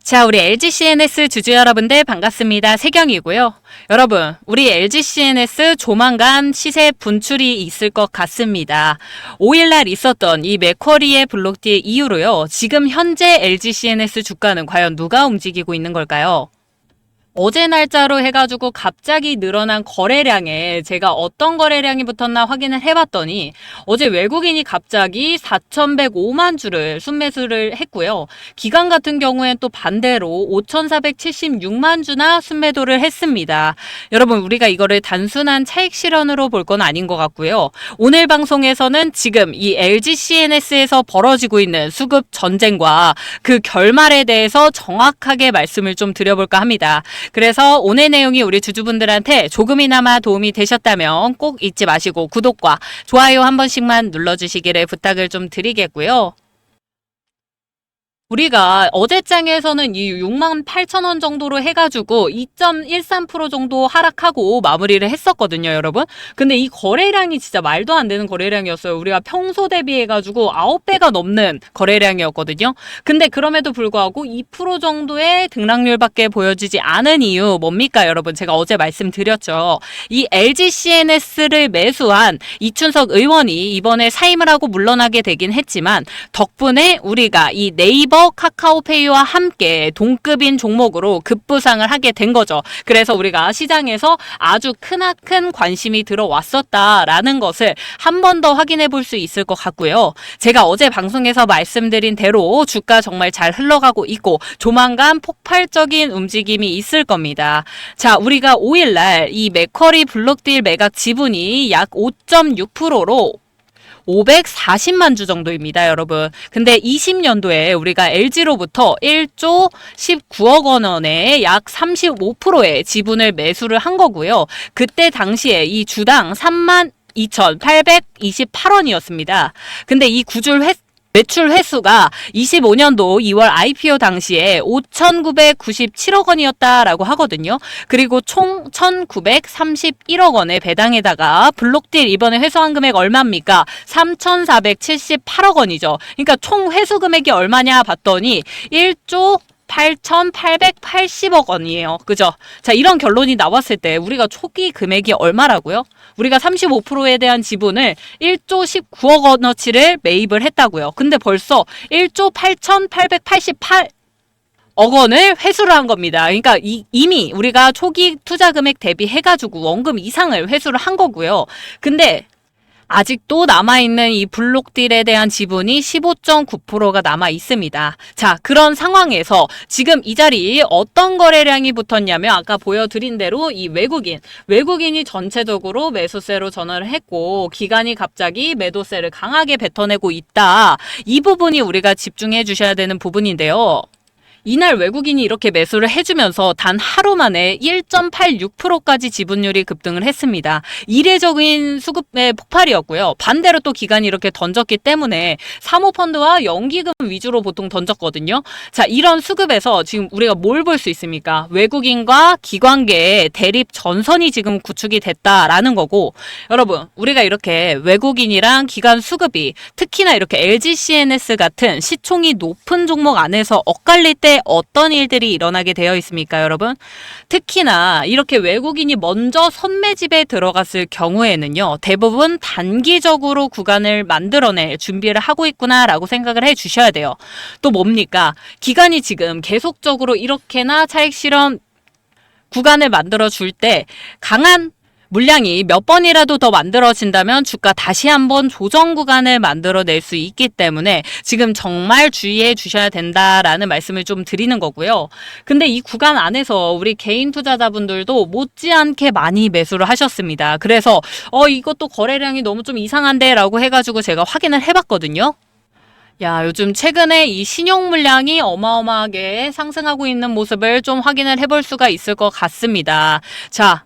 자, 우리 LGCNS 주주 여러분들 반갑습니다. 세경이고요. 여러분, 우리 LGCNS 조만간 시세 분출이 있을 것 같습니다. 5일날 있었던 이 맥쿼리의 블록딜 이후로요. 지금 현재 LGCNS 주가는 과연 누가 움직이고 있는 걸까요? 어제 날짜로 해가지고 갑자기 늘어난 거래량에 제가 어떤 거래량이 붙었나 확인을 해봤더니 어제 외국인이 갑자기 4,105만 주를 순매수를 했고요. 기관 같은 경우엔 또 반대로 5,476만 주나 순매도를 했습니다. 여러분, 우리가 이거를 단순한 차익 실현으로 볼 건 아닌 것 같고요. 오늘 방송에서는 지금 이 LGCNS에서 벌어지고 있는 수급 전쟁과 그 결말에 대해서 정확하게 말씀을 좀 드려볼까 합니다. 그래서 오늘 내용이 우리 주주분들한테 조금이나마 도움이 되셨다면 꼭 잊지 마시고 구독과 좋아요 한 번씩만 눌러주시기를 부탁을 좀 드리겠고요. 우리가 어제장에서는 이 68,000원 정도로 해가지고 2.13% 정도 하락하고 마무리를 했었거든요, 여러분. 근데 이 거래량이 진짜 말도 안 되는 거래량이었어요. 우리가 평소 대비해가지고 9배가 넘는 거래량이었거든요. 근데 그럼에도 불구하고 2% 정도의 등락률밖에 보여지지 않은 이유 뭡니까, 여러분? 제가 어제 말씀드렸죠. 이 LGCNS를 매수한 이춘석 의원이 이번에 사임을 하고 물러나게 되긴 했지만 덕분에 우리가 이 네이버 카카오페이와 함께 동급인 종목으로 급부상을 하게 된 거죠. 그래서 우리가 시장에서 아주 크나큰 관심이 들어왔었다라는 것을 한 번 더 확인해 볼 수 있을 것 같고요. 제가 어제 방송에서 말씀드린 대로 주가 정말 잘 흘러가고 있고 조만간 폭발적인 움직임이 있을 겁니다. 자, 우리가 5일날 이 맥쿼리 블록딜 매각 지분이 약 5.6%로 540만 주 정도입니다, 여러분. 근데 20년도에 우리가 LG로부터 1조 19억 원의 약 35%의 지분을 매수를 한 거고요. 그때 당시에 이 주당 32,828원이었습니다. 근데 이 매출 횟수가 25년도 2월 IPO 당시에 5,997억 원이었다라고 하거든요. 그리고 총 1,931억 원의 배당에다가 블록딜 이번에 회수한 금액 얼마입니까? 3,478억 원이죠. 그러니까 총 회수 금액이 얼마냐 봤더니 1조 8,880억 원이에요. 그죠? 자, 이런 결론이 나왔을 때 우리가 초기 금액이 얼마라고요? 우리가 35%에 대한 지분을 1조 19억 원어치를 매입을 했다고요. 근데 벌써 1조 8,888억 원을 회수를 한 겁니다. 그러니까 이미 우리가 초기 투자 금액 대비해가지고 원금 이상을 회수를 한 거고요. 근데 아직도 남아있는 이 블록딜에 대한 지분이 15.9%가 남아 있습니다. 자, 그런 상황에서 지금 이 자리에 어떤 거래량이 붙었냐면 아까 보여드린 대로 이 외국인이 전체적으로 매수세로 전환을 했고 기관이 갑자기 매도세를 강하게 뱉어내고 있다. 이 부분이 우리가 집중해 주셔야 되는 부분인데요. 이날 외국인이 이렇게 매수를 해주면서 단 하루 만에 1.86%까지 지분율이 급등을 했습니다. 이례적인 수급의 폭발이었고요. 반대로 또 기관이 이렇게 던졌기 때문에 사모펀드와 연기금 위주로 보통 던졌거든요. 자, 이런 수급에서 지금 우리가 뭘 볼 수 있습니까? 외국인과 기관계의 대립 전선이 지금 구축이 됐다라는 거고, 여러분, 우리가 이렇게 외국인이랑 기관 수급이 특히나 이렇게 LGCNS 같은 시총이 높은 종목 안에서 엇갈릴 때 어떤 일들이 일어나게 되어 있습니까, 여러분? 특히나 이렇게 외국인이 먼저 선매집에 들어갔을 경우에는요, 대부분 단기적으로 구간을 만들어낼 준비를 하고 있구나라고 생각을 해 주셔야 돼요. 또 뭡니까? 기관이 지금 계속적으로 이렇게나 차익 실현 구간을 만들어 줄 때 강한 물량이 몇 번이라도 더 만들어진다면 주가 다시 한번 조정 구간을 만들어낼 수 있기 때문에 지금 정말 주의해 주셔야 된다라는 말씀을 좀 드리는 거고요. 근데 이 구간 안에서 우리 개인 투자자분들도 못지않게 많이 매수를 하셨습니다. 그래서 이것도 거래량이 너무 좀 이상한데 라고 해가지고 제가 확인을 해봤거든요. 야, 요즘 최근에 이 신용 물량이 어마어마하게 상승하고 있는 모습을 좀 확인을 해볼 수가 있을 것 같습니다. 자,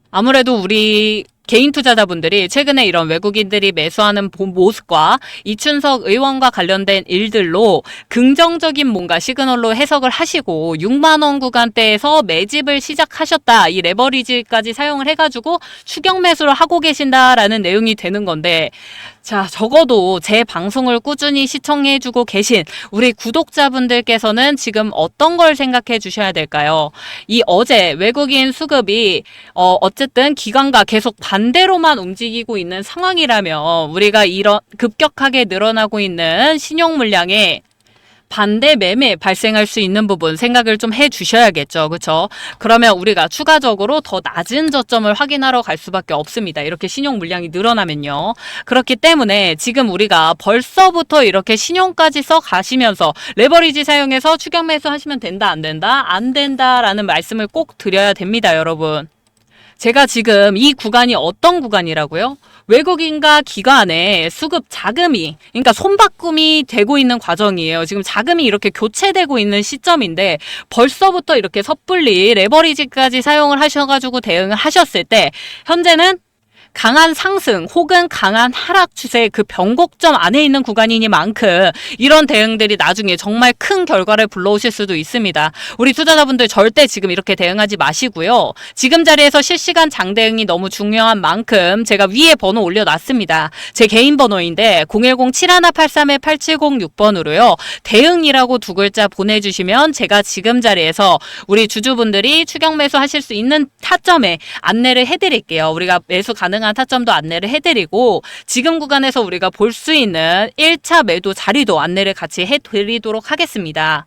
아무래도 우리 개인 투자자분들이 최근에 이런 외국인들이 매수하는 모습과 이춘석 의원과 관련된 일들로 긍정적인 뭔가 시그널로 해석을 하시고 6만 원 구간대에서 매집을 시작하셨다. 이 레버리지까지 사용을 해가지고 추격 매수를 하고 계신다라는 내용이 되는 건데, 자, 적어도 제 방송을 꾸준히 시청해주고 계신 우리 구독자분들께서는 지금 어떤 걸 생각해 주셔야 될까요? 이 어제 외국인 수급이 어쨌든 기관과 계속 반대로만 움직이고 있는 상황이라면 우리가 이런 급격하게 늘어나고 있는 신용 물량에 반대 매매 발생할 수 있는 부분 생각을 좀 해 주셔야겠죠. 그렇죠? 그러면 우리가 추가적으로 더 낮은 저점을 확인하러 갈 수밖에 없습니다. 이렇게 신용 물량이 늘어나면요. 그렇기 때문에 지금 우리가 벌써부터 이렇게 신용까지 써 가시면서 레버리지 사용해서 추격 매수 하시면 된다, 안 된다? 안 된다라는 말씀을 꼭 드려야 됩니다, 여러분. 제가 지금 이 구간이 어떤 구간이라고요? 외국인과 기관의 수급 자금이, 그러니까 손바꿈이 되고 있는 과정이에요. 지금 자금이 이렇게 교체되고 있는 시점인데 벌써부터 이렇게 섣불리 레버리지까지 사용을 하셔가지고 대응을 하셨을 때 현재는 강한 상승 혹은 강한 하락 추세의 그 변곡점 안에 있는 구간이니만큼 이런 대응들이 나중에 정말 큰 결과를 불러오실 수도 있습니다. 우리 투자자분들 절대 지금 이렇게 대응하지 마시고요. 지금 자리에서 실시간 장대응이 너무 중요한 만큼 제가 위에 번호 올려놨습니다. 제 개인 번호인데 010-7183-8706번으로요. 대응이라고 두 글자 보내주시면 제가 지금 자리에서 우리 주주분들이 추격 매수 하실 수 있는 타점에 안내를 해드릴게요. 우리가 매수 가능한 타점도 안내를 해드리고 지금 구간에서 우리가 볼 수 있는 1차 매도 자리도 안내를 같이 해드리도록 하겠습니다.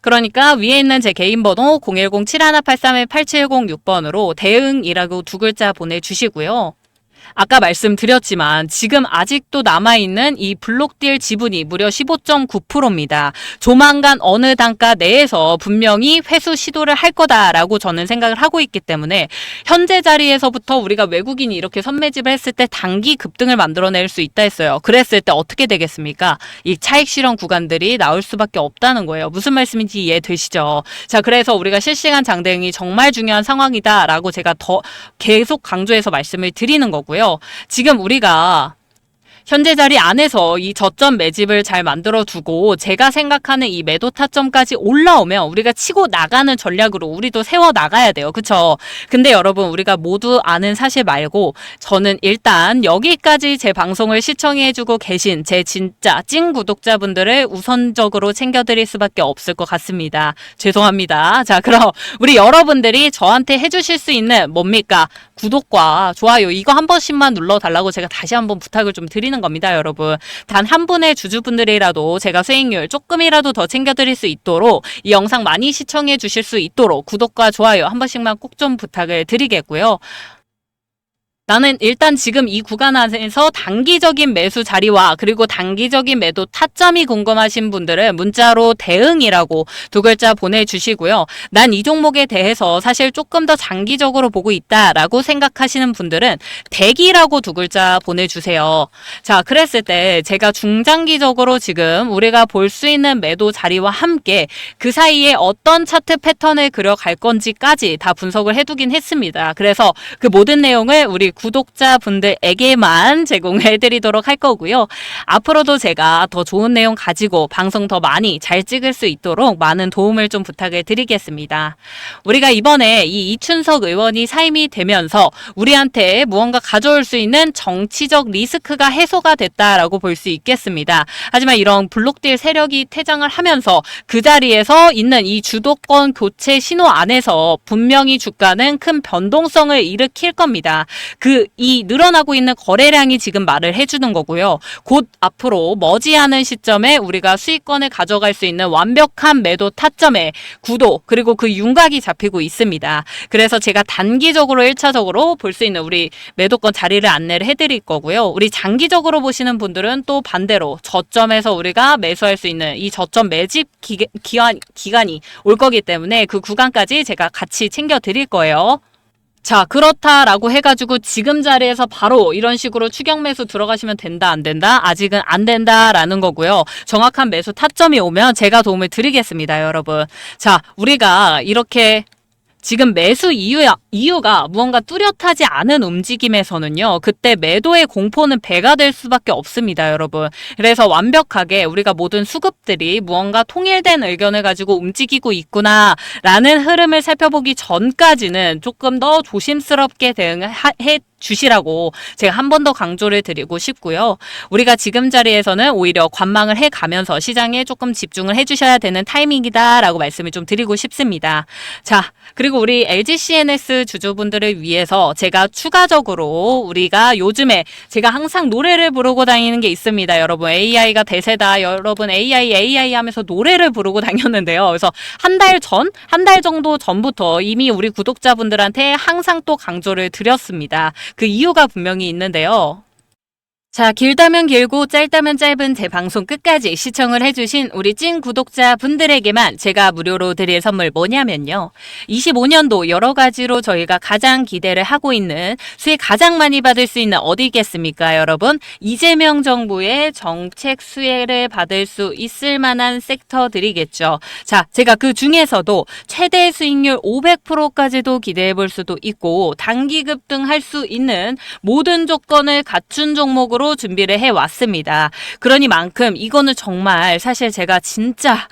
그러니까 위에 있는 제 개인 번호 010-7183-8706번으로 대응이라고 두 글자 보내주시고요. 아까 말씀드렸지만 지금 아직도 남아있는 이 블록딜 지분이 무려 15.9%입니다. 조만간 어느 단가 내에서 분명히 회수 시도를 할 거다라고 저는 생각을 하고 있기 때문에 현재 자리에서부터 우리가 외국인이 이렇게 선매집을 했을 때 단기 급등을 만들어낼 수 있다 했어요. 그랬을 때 어떻게 되겠습니까? 이 차익 실현 구간들이 나올 수밖에 없다는 거예요. 무슨 말씀인지 이해되시죠? 자, 그래서 우리가 실시간 장대응이 정말 중요한 상황이다라고 제가 더 계속 강조해서 말씀을 드리는 거고요. 지금 우리가 현재 자리 안에서 이 저점 매집을 잘 만들어 두고 제가 생각하는 이 매도 타점까지 올라오면 우리가 치고 나가는 전략으로 우리도 세워 나가야 돼요. 그쵸? 근데 여러분 우리가 모두 아는 사실 말고 저는 일단 여기까지 제 방송을 시청해 주고 계신 제 진짜 찐 구독자분들을 우선적으로 챙겨드릴 수밖에 없을 것 같습니다. 죄송합니다. 자, 그럼 우리 여러분들이 저한테 해주실 수 있는 뭡니까? 구독과 좋아요 이거 한 번씩만 눌러달라고 제가 다시 한번 부탁을 좀 드리는 겁니다, 여러분. 단 한 분의 주주분들이라도 제가 수익률 조금이라도 더 챙겨드릴 수 있도록 이 영상 많이 시청해 주실 수 있도록 구독과 좋아요 한 번씩만 꼭 좀 부탁을 드리겠고요. 나는 일단 지금 이 구간 안에서 단기적인 매수 자리와 그리고 단기적인 매도 타점이 궁금하신 분들은 문자로 대응이라고 두 글자 보내주시고요. 난 이 종목에 대해서 사실 조금 더 장기적으로 보고 있다라고 생각하시는 분들은 대기라고 두 글자 보내주세요. 자, 그랬을 때 제가 중장기적으로 지금 우리가 볼 수 있는 매도 자리와 함께 그 사이에 어떤 차트 패턴을 그려갈 건지까지 다 분석을 해두긴 했습니다. 그래서 그 모든 내용을 우리 구독자분들에게만 제공해드리도록 할 거고요. 앞으로도 제가 더 좋은 내용 가지고 방송 더 많이 잘 찍을 수 있도록 많은 도움을 좀 부탁을 드리겠습니다. 우리가 이번에 이 이춘석 의원이 사임이 되면서 우리한테 무언가 가져올 수 있는 정치적 리스크가 해소가 됐다라고 볼 수 있겠습니다. 하지만 이런 블록딜 세력이 퇴장을 하면서 그 자리에서 있는 이 주도권 교체 신호 안에서 분명히 주가는 큰 변동성을 일으킬 겁니다. 이 늘어나고 있는 거래량이 지금 말을 해주는 거고요. 곧 앞으로 머지않은 시점에 우리가 수익권을 가져갈 수 있는 완벽한 매도 타점에 구도 그리고 그 윤곽이 잡히고 있습니다. 그래서 제가 단기적으로 1차적으로 볼 수 있는 우리 매도권 자리를 안내를 해드릴 거고요. 우리 장기적으로 보시는 분들은 또 반대로 저점에서 우리가 매수할 수 있는 이 저점 매집 기간이 올 거기 때문에 그 구간까지 제가 같이 챙겨 드릴 거예요. 자, 그렇다라고 해가지고 지금 자리에서 바로 이런 식으로 추격 매수 들어가시면 된다, 안 된다? 아직은 안 된다라는 거고요. 정확한 매수 타점이 오면 제가 도움을 드리겠습니다, 여러분. 자, 우리가 이렇게 지금 매수 이유가 무언가 뚜렷하지 않은 움직임에서는요. 그때 매도의 공포는 배가 될 수밖에 없습니다, 여러분. 그래서 완벽하게 우리가 모든 수급들이 무언가 통일된 의견을 가지고 움직이고 있구나라는 흐름을 살펴보기 전까지는 조금 더 조심스럽게 대응해 주시라고 제가 한 번 더 강조를 드리고 싶고요. 우리가 지금 자리에서는 오히려 관망을 해가면서 시장에 조금 집중을 해주셔야 되는 타이밍이다라고 말씀을 좀 드리고 싶습니다. 자, 그리고 우리 LGCNS 주주분들을 위해서 제가 추가적으로 우리가 요즘에 제가 항상 노래를 부르고 다니는 게 있습니다. 여러분 AI가 대세다. 여러분 AI 하면서 노래를 부르고 다녔는데요. 그래서 한 달 정도 전부터 이미 우리 구독자분들한테 항상 또 강조를 드렸습니다. 그 이유가 분명히 있는데요. 자, 길다면 길고 짧다면 짧은 제 방송 끝까지 시청을 해주신 우리 찐 구독자 분들에게만 제가 무료로 드릴 선물 뭐냐면요. 25년도 여러 가지로 저희가 가장 기대를 하고 있는 수익 가장 많이 받을 수 있는 어디겠습니까, 여러분? 이재명 정부의 정책 수혜를 받을 수 있을 만한 섹터들이겠죠. 자, 제가 그 중에서도 최대 수익률 500%까지도 기대해 볼 수도 있고 단기 급등할 수 있는 모든 조건을 갖춘 종목으로 준비를 해왔습니다. 그러니만큼 이거는 정말 사실 제가 진짜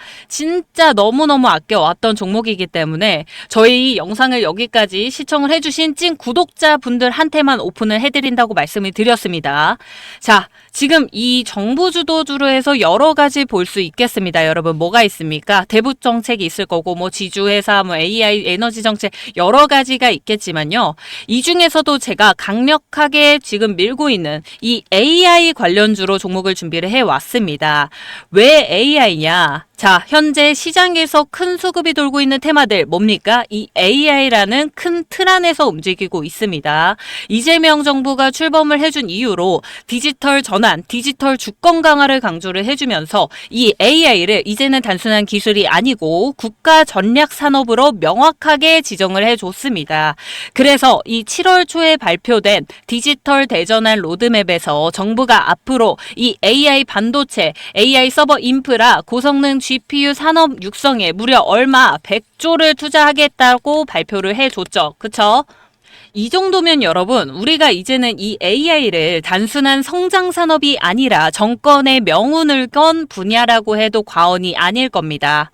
너무너무 아껴왔던 종목이기 때문에 저희 영상을 여기까지 시청을 해주신 찐 구독자분들한테만 오픈을 해드린다고 말씀을 드렸습니다. 자, 지금 이 정부 주도주로 해서 여러 가지 볼 수 있겠습니다. 여러분 뭐가 있습니까? 대북 정책이 있을 거고 뭐 지주회사, 뭐 AI 에너지 정책 여러 가지가 있겠지만요. 이 중에서도 제가 강력하게 지금 밀고 있는 이 AI 관련주로 종목을 준비를 해왔습니다. 왜 AI냐? 자, 현재 시장에서 큰 수급이 돌고 있는 테마들 뭡니까? 이 AI라는 큰 틀 안에서 움직이고 있습니다. 이재명 정부가 출범을 해준 이후로 디지털 전환, 디지털 주권 강화를 강조를 해주면서 이 AI를 이제는 단순한 기술이 아니고 국가 전략 산업으로 명확하게 지정을 해줬습니다. 그래서 이 7월 초에 발표된 디지털 대전환 로드맵에서 정부가 앞으로 이 AI 반도체, AI 서버 인프라, 고성능 GPU 산업 육성에 무려 얼마 100조를 투자하겠다고 발표를 해줬죠. 그쵸? 이 정도면 여러분 우리가 이제는 이 AI를 단순한 성장 산업이 아니라 정권의 명운을 건 분야라고 해도 과언이 아닐 겁니다.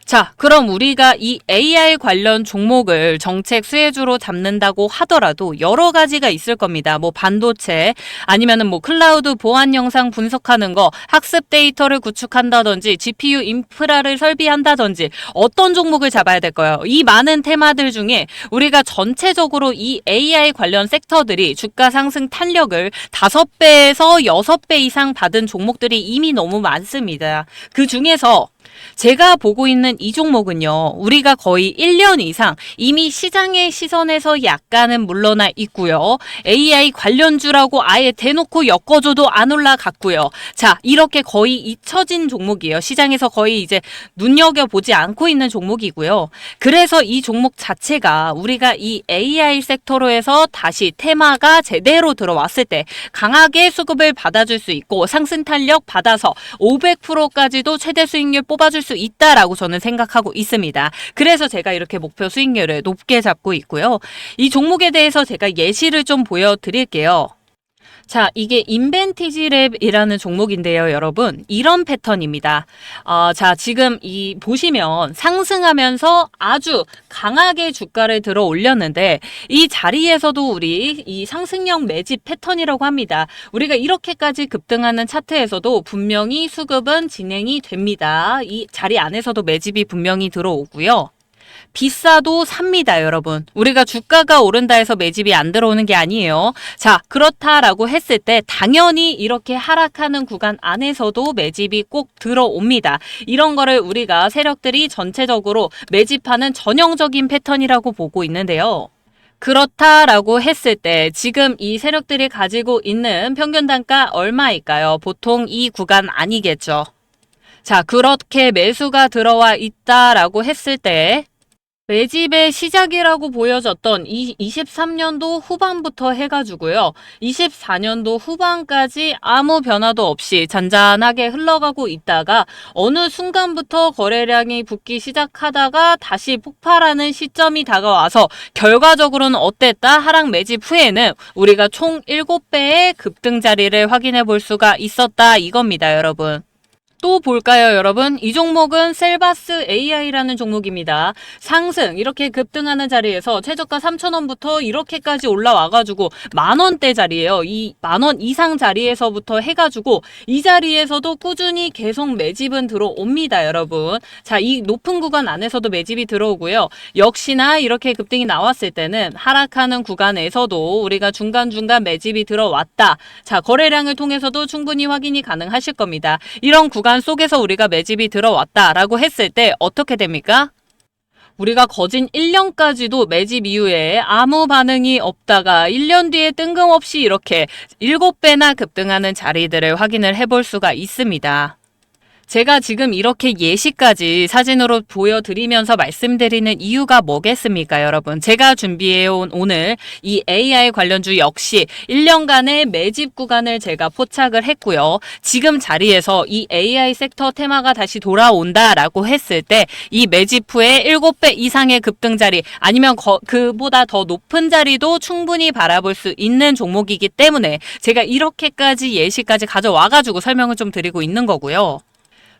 자, 그럼 우리가 이 AI 관련 종목을 정책 수혜주로 잡는다고 하더라도 여러 가지가 있을 겁니다. 뭐 반도체 아니면은 뭐 클라우드 보안 영상 분석하는 거, 학습 데이터를 구축한다든지 GPU 인프라를 설비한다든지 어떤 종목을 잡아야 될까요? 이 많은 테마들 중에 우리가 전체적으로 이 AI 관련 섹터들이 주가 상승 탄력을 5배에서 6배 이상 받은 종목들이 이미 너무 많습니다. 그 중에서 제가 보고 있는 이 종목은요. 우리가 거의 1년 이상 이미 시장의 시선에서 약간은 물러나 있고요. AI 관련주라고 아예 대놓고 엮어줘도 안 올라갔고요. 자, 이렇게 거의 잊혀진 종목이에요. 시장에서 거의 이제 눈여겨보지 않고 있는 종목이고요. 그래서 이 종목 자체가 우리가 이 AI 섹터로 해서 다시 테마가 제대로 들어왔을 때 강하게 수급을 받아줄 수 있고 상승 탄력 받아서 500%까지도 최대 수익률 뽑아줄 수 있다라고 저는 생각하고 있습니다. 그래서 제가 이렇게 목표 수익률을 높게 잡고 있고요. 이 종목에 대해서 제가 예시를 좀 보여드릴게요. 자, 이게 인벤티지랩이라는 종목인데요, 여러분. 이런 패턴입니다. 자, 지금 이 보시면 상승하면서 아주 강하게 주가를 들어 올렸는데 이 자리에서도 우리 이 상승형 매집 패턴이라고 합니다. 우리가 이렇게까지 급등하는 차트에서도 분명히 수급은 진행이 됩니다. 이 자리 안에서도 매집이 분명히 들어오고요. 비싸도 삽니다, 여러분. 우리가 주가가 오른다 해서 매집이 안 들어오는 게 아니에요. 자, 그렇다라고 했을 때 당연히 이렇게 하락하는 구간 안에서도 매집이 꼭 들어옵니다. 이런 거를 우리가 세력들이 전체적으로 매집하는 전형적인 패턴이라고 보고 있는데요. 그렇다라고 했을 때 지금 이 세력들이 가지고 있는 평균 단가 얼마일까요? 보통 이 구간 아니겠죠. 자, 그렇게 매수가 들어와 있다라고 했을 때 매집의 시작이라고 보여졌던 23년도 후반부터 해가지고요. 24년도 후반까지 아무 변화도 없이 잔잔하게 흘러가고 있다가 어느 순간부터 거래량이 붙기 시작하다가 다시 폭발하는 시점이 다가와서 결과적으로는 어땠다? 하락 매집 후에는 우리가 총 7배의 급등 자리를 확인해 볼 수가 있었다 이겁니다, 여러분. 또 볼까요, 여러분? 이 종목은 셀바스 AI라는 종목입니다. 상승, 이렇게 급등하는 자리에서 최저가 3,000원부터 이렇게까지 올라와가지고 만원대 자리예요. 이 만원 이상 자리에서부터 해가지고 이 자리에서도 꾸준히 계속 매집은 들어옵니다, 여러분. 자, 이 높은 구간 안에서도 매집이 들어오고요. 역시나 이렇게 급등이 나왔을 때는 하락하는 구간에서도 우리가 중간중간 매집이 들어왔다. 자, 거래량을 통해서도 충분히 확인이 가능하실 겁니다. 이런 구간 속에서 우리가 매집이 들어왔다라고 했을 때 어떻게 됩니까? 우리가 거진 1년까지도 매집 이후에 아무 반응이 없다가 1년 뒤에 뜬금없이 이렇게 7배나 급등하는 자리들을 확인을 해볼 수가 있습니다. 제가 지금 이렇게 예시까지 사진으로 보여드리면서 말씀드리는 이유가 뭐겠습니까, 여러분? 제가 준비해온 오늘 이 AI 관련주 역시 1년간의 매집 구간을 제가 포착을 했고요. 지금 자리에서 이 AI 섹터 테마가 다시 돌아온다라고 했을 때 이 매집 후에 7배 이상의 급등 자리 아니면 그보다 더 높은 자리도 충분히 바라볼 수 있는 종목이기 때문에 제가 이렇게까지 예시까지 가져와가지고 설명을 좀 드리고 있는 거고요.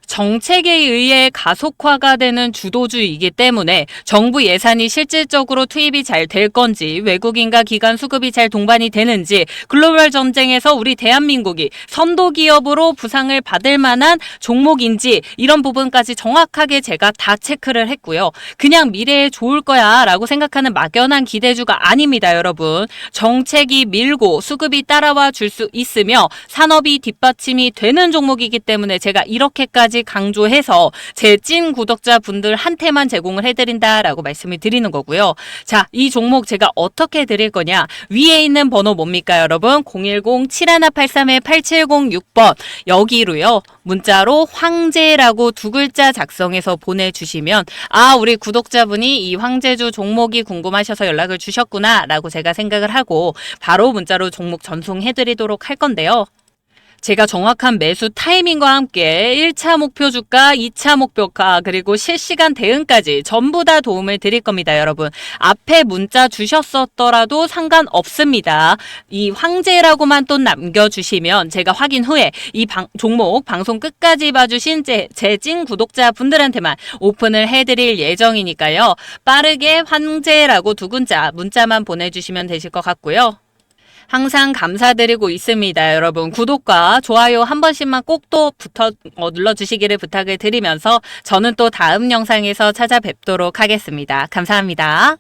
정책에 의해 가속화가 되는 주도주이기 때문에 정부 예산이 실질적으로 투입이 잘 될 건지 외국인과 기관 수급이 잘 동반이 되는지 글로벌 전쟁에서 우리 대한민국이 선도 기업으로 부상을 받을 만한 종목인지 이런 부분까지 정확하게 제가 다 체크를 했고요. 그냥 미래에 좋을 거야 라고 생각하는 막연한 기대주가 아닙니다, 여러분. 정책이 밀고 수급이 따라와 줄 수 있으며 산업이 뒷받침이 되는 종목이기 때문에 제가 이렇게까지 강조해서 제 찐 구독자분들한테만 제공을 해드린다라고 말씀을 드리는 거고요. 자, 이 종목 제가 어떻게 드릴 거냐? 위에 있는 번호 뭡니까, 여러분? 010-7183-8706번 여기로요. 문자로 황제라고 2글자 작성해서 보내주시면 우리 구독자분이 이 황제주 종목이 궁금하셔서 연락을 주셨구나 라고 제가 생각을 하고 바로 문자로 종목 전송해드리도록 할 건데요. 제가 정확한 매수 타이밍과 함께 1차 목표 주가, 2차 목표가, 그리고 실시간 대응까지 전부 다 도움을 드릴 겁니다, 여러분. 앞에 문자 주셨었더라도 상관없습니다. 이 황제라고만 또 남겨주시면 제가 확인 후에 이 종목 방송 끝까지 봐주신 제 찐 구독자분들한테만 오픈을 해드릴 예정이니까요. 빠르게 황제라고 2글자 문자만 보내주시면 되실 것 같고요. 항상 감사드리고 있습니다, 여러분. 구독과 좋아요 한 번씩만 꼭 또 눌러주시기를 부탁을 드리면서 저는 또 다음 영상에서 찾아뵙도록 하겠습니다. 감사합니다.